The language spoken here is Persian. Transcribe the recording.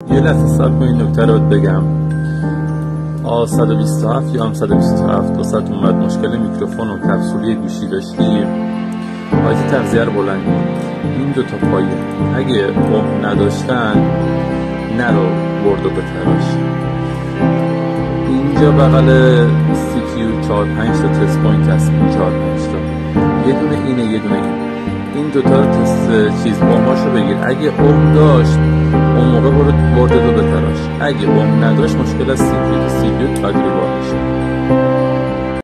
یه لحظه صبر کن این نکته رو بگم. A127 یا M127 واسه اومد مشکل میکروفون و کپسولی گوشی داشتی، باید تغذیه رو بلند کن. این دوتا پایه اگه عمق نداشتن نرو بردو به تراش. اینجا بغل CPU 4-5 تا تست پوینت هست، 4-5 تا، یه دونه اینه یه دونه این دوتا رو تست چیز باماشو بگیر. اگه عمق داشت اون موقع برده دو به تراش، اگه عمق نداشت مشکل از CPU باید ریوار میشه.